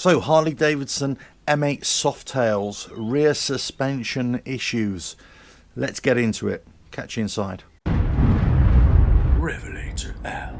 So, Harley-Davidson M8 Softails, rear suspension issues. Let's get into it. Catch you inside. Revelator Alpha.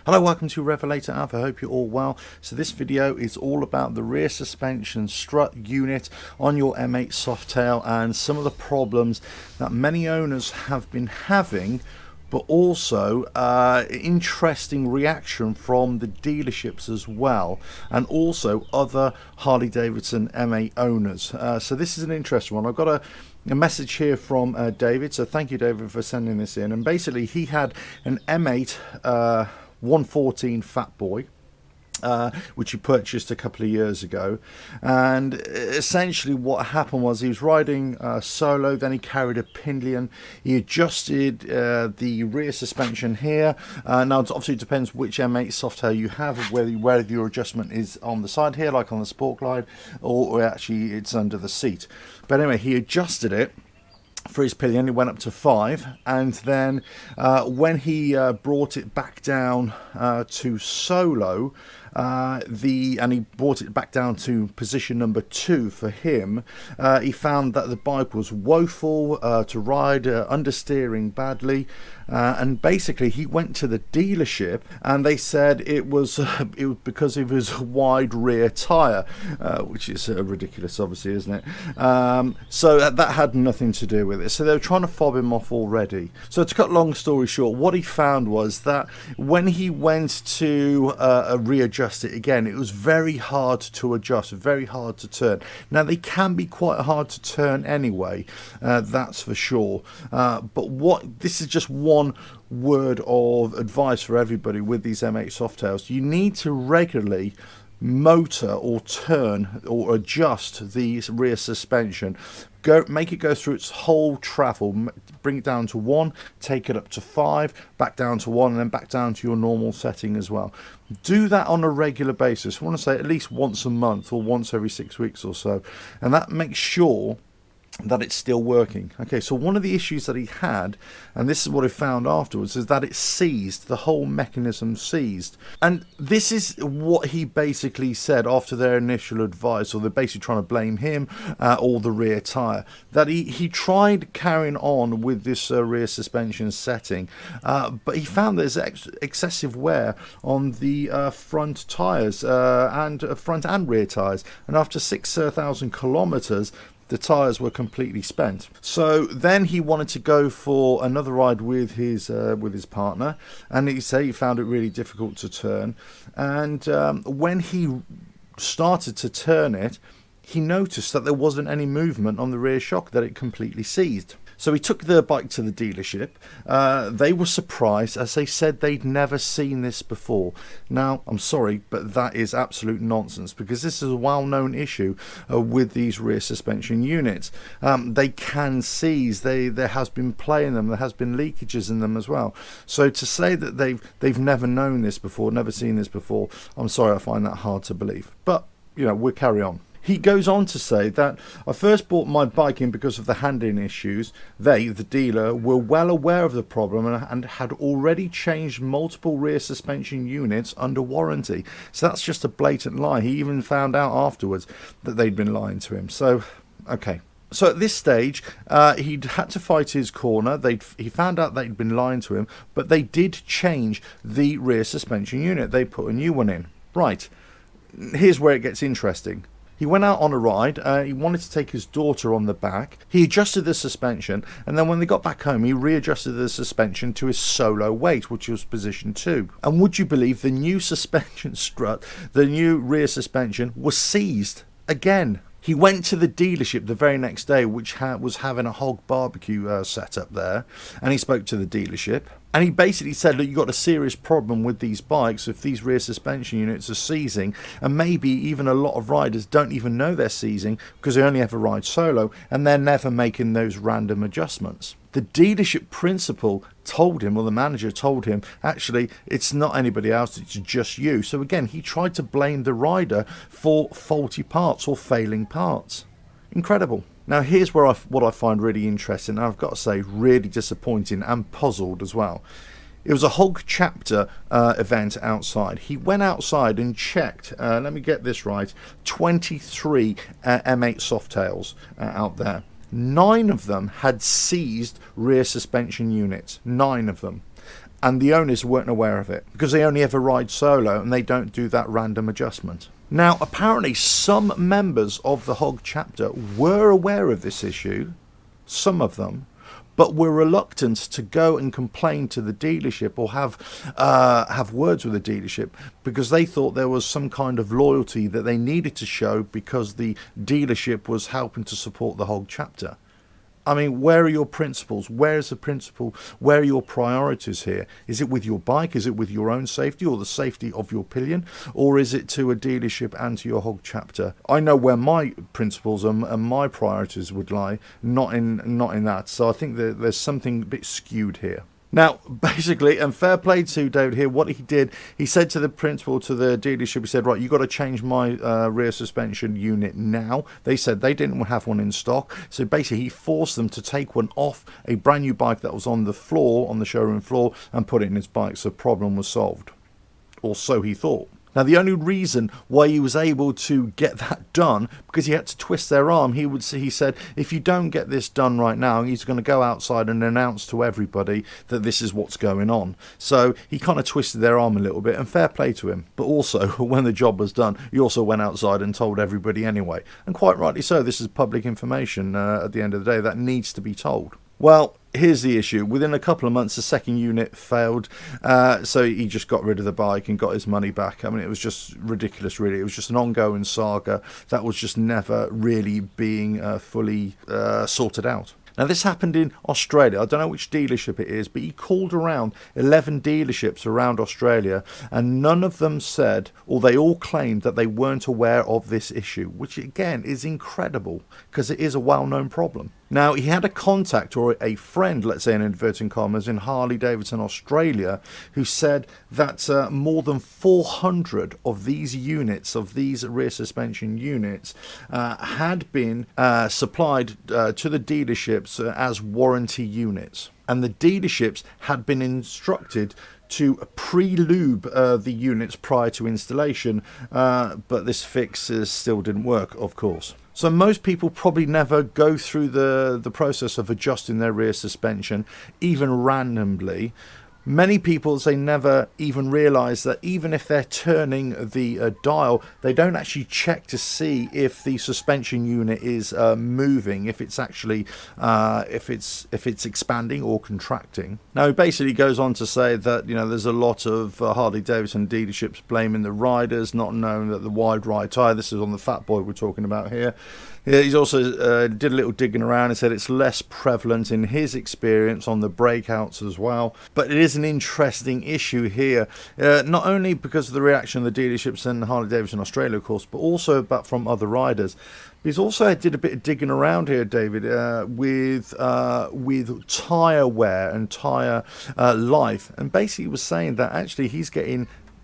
Hello, welcome to Revelator Alpha. I hope you're all well. So this video is all about the rear suspension strut unit on your M8 Softail and some of the problems that many owners have been having, but also interesting reaction from the dealerships as well, and also other Harley-Davidson M8 owners. So this is an interesting one. I've got a message here from David, so thank you, David, for sending this in. And basically he had an M8 114 Fat Boy, which he purchased a couple of years ago, and essentially what happened was he was riding solo, then he carried a pillion. He adjusted the rear suspension here. Now obviously it depends which M8 Softail you have, whether your adjustment is on the side here like on the Sport Glide, or actually it's under the seat. But anyway, he adjusted it for his pillion. It went up to 5, and then when he brought it back down to solo, and he brought it back down to position number 2 for him, he found that the bike was woeful to ride, understeering badly, and basically he went to the dealership and they said it was because of his wide rear tyre, which is ridiculous, obviously, isn't it? So that had nothing to do with it. So they were trying to fob him off already. So to cut long story short, what he found was that when he went to readjust it again, it was very hard to adjust, very hard to turn. Now they can be quite hard to turn anyway, that's for sure. But this is just one word of advice for everybody with these M8 Softails. You need to regularly motor or turn or adjust the rear suspension. Make it go through its whole travel, bring it down to 1, take it up to 5, back down to 1, and then back down to your normal setting as well. Do that on a regular basis. I want to say at least once a month or once every 6 weeks or so, and that makes sure that it's still working. Okay, so one of the issues that he had, and this is what I found afterwards, is that it seized, the whole mechanism seized. And this is what he basically said after their initial advice, or they're basically trying to blame him or the rear tyre, that he tried carrying on with this rear suspension setting, but he found there's excessive wear on the front tyres, and front and rear tyres, and after 6,000 kilometers the tyres were completely spent. So then he wanted to go for another ride with his partner, and he said he found it really difficult to turn. And when he started to turn it, he noticed that there wasn't any movement on the rear shock, that it completely seized. So he took the bike to the dealership. They were surprised, as they said they'd never seen this before. Now, I'm sorry, but that is absolute nonsense, because this is a well-known issue with these rear suspension units. They can seize. There has been play in them. There has been leakages in them as well. So to say that they've never known this before, never seen this before, I'm sorry, I find that hard to believe. But, you know, we'll carry on. He goes on to say that I first bought my bike in because of the handling issues. They, the dealer, were well aware of the problem and had already changed multiple rear suspension units under warranty. So that's just a blatant lie. He even found out afterwards that they'd been lying to him. So, okay. So at this stage, he'd had to fight his corner. He found out they'd been lying to him, but they did change the rear suspension unit. They put a new one in. Right. Here's where it gets interesting. He went out on a ride. He wanted to take his daughter on the back. He adjusted the suspension, and then when they got back home, he readjusted the suspension to his solo weight, which was position 2. And would you believe the new suspension strut, the new rear suspension, was seized again? He went to the dealership the very next day, which was having a hog barbecue set up there, and he spoke to the dealership. And he basically said, look, you've got a serious problem with these bikes if these rear suspension units are seizing, and maybe even a lot of riders don't even know they're seizing because they only ever ride solo, and they're never making those random adjustments. The dealership principal told him, or the manager told him, actually, it's not anybody else, it's just you. So again, he tried to blame the rider for faulty parts or failing parts. Incredible. Now here's where what I find really interesting, and I've got to say really disappointing and puzzled as well. It was a Hog Chapter event outside. He went outside and checked, let me get this right, 23 M8 Softails out there. 9 of them had seized rear suspension units. 9 of them. And the owners weren't aware of it because they only ever ride solo and they don't do that random adjustment. Now, apparently some members of the Hog Chapter were aware of this issue, some of them, but were reluctant to go and complain to the dealership or have words with the dealership because they thought there was some kind of loyalty that they needed to show because the dealership was helping to support the Hog Chapter. I mean, where are your principles? Where is the principle? Where are your priorities here? Is it with your bike? Is it with your own safety or the safety of your pillion? Or is it to a dealership and to your Hog Chapter? I know where my principles and my priorities would lie, not in that. So I think that there's something a bit skewed here. Now, basically, and fair play to David here, what he did, he said to the principal, to the dealership, he said, right, you've got to change my rear suspension unit now. They said they didn't have one in stock. So basically, he forced them to take one off a brand new bike that was on the floor, on the showroom floor, and put it in his bike. So the problem was solved. Or so he thought. Now, the only reason why he was able to get that done, because he had to twist their arm, he said, if you don't get this done right now, he's going to go outside and announce to everybody that this is what's going on. So he kind of twisted their arm a little bit, and fair play to him. But also, when the job was done, he also went outside and told everybody anyway. And quite rightly so, this is public information at the end of the day that needs to be told. Well, here's the issue. Within a couple of months, the second unit failed. So he just got rid of the bike and got his money back. I mean, it was just ridiculous, really. It was just an ongoing saga that was just never really being fully sorted out. Now, this happened in Australia. I don't know which dealership it is, but he called around 11 dealerships around Australia, and none of them said, or they all claimed that they weren't aware of this issue, which again is incredible because it is a well-known problem. Now, he had a contact or a friend, let's say in inverting commas, in Harley-Davidson, Australia, who said that more than 400 of these units, of these rear suspension units, had been supplied to the dealerships as warranty units. And the dealerships had been instructed to pre-lube the units prior to installation, but this fix still didn't work, of course. So most people probably never go through the process of adjusting their rear suspension, even randomly. Many people, they never even realise that even if they're turning the dial, they don't actually check to see if the suspension unit is moving, if it's actually if it's expanding or contracting. Now, he basically goes on to say that there's a lot of Harley-Davidson dealerships blaming the riders, not knowing that the wide right tyre. This is on the Fat Boy we're talking about here. Yeah, he's also did a little digging around and said it's less prevalent in his experience on the breakouts as well. But it is an interesting issue here, not only because of the reaction of the dealerships and Harley-Davidson Australia, of course, but also from other riders. He's also did a bit of digging around here, David, with tyre wear and tyre life, and basically was saying that actually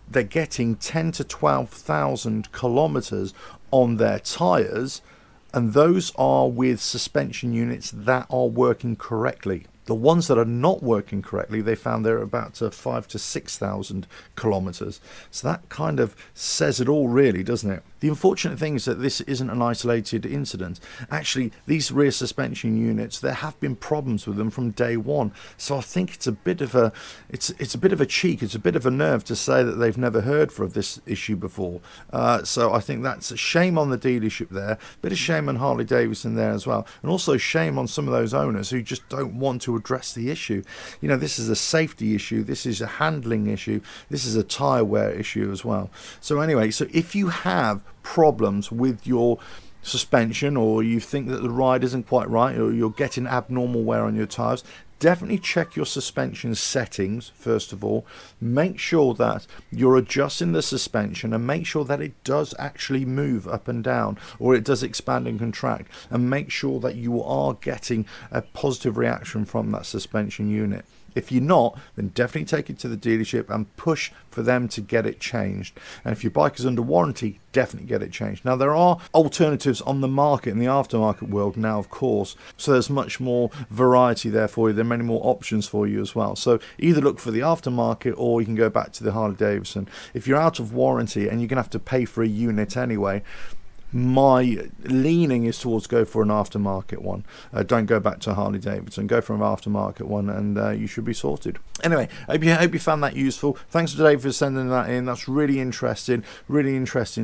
they're getting 10 to 12,000 kilometers on their tyres. And those are with suspension units that are working correctly. The ones that are not working correctly, they found they're about 5 to 6,000 kilometers. So that kind of says it all, really, doesn't it? The unfortunate thing is that this isn't an isolated incident. Actually, these rear suspension units, there have been problems with them from day one. So I think it's a bit of a cheek, it's a bit of a nerve to say that they've never heard of this issue before. So I think that's a shame on the dealership there, a bit of shame on Harley-Davidson there as well, and also shame on some of those owners who just don't want to address the issue. This is a safety issue, this is a handling issue, this is a tyre wear issue as well. So anyway, so if you have problems with your suspension, or you think that the ride isn't quite right, or you're getting abnormal wear on your tyres, definitely check your suspension settings first of all. Make sure that you're adjusting the suspension and make sure that it does actually move up and down, or it does expand and contract, and make sure that you are getting a positive reaction from that suspension unit. If you're not, then definitely take it to the dealership and push for them to get it changed. And if your bike is under warranty, definitely get it changed. Now, there are alternatives on the market in the aftermarket world now, of course, so there's much more variety there for you. There are many more options for you as well. So either look for the aftermarket, or you can go back to the Harley Davidson. If you're out of warranty and you're going to have to pay for a unit anyway, my leaning is towards go for an aftermarket one. Don't go back to Harley Davidson. Go for an aftermarket one, and you should be sorted. Anyway, I hope you found that useful. Thanks to Dave for sending that in. That's really interesting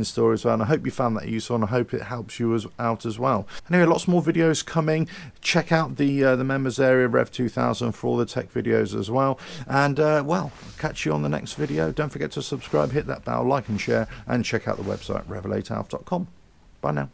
story as well. And I hope you found that useful, and I hope it helps you out as well. Anyway, lots more videos coming. Check out the members area, Rev 2000, for all the tech videos as well. And well, catch you on the next video. Don't forget to subscribe, hit that bell, like and share, and check out the website revelatoralf.com. Bye now.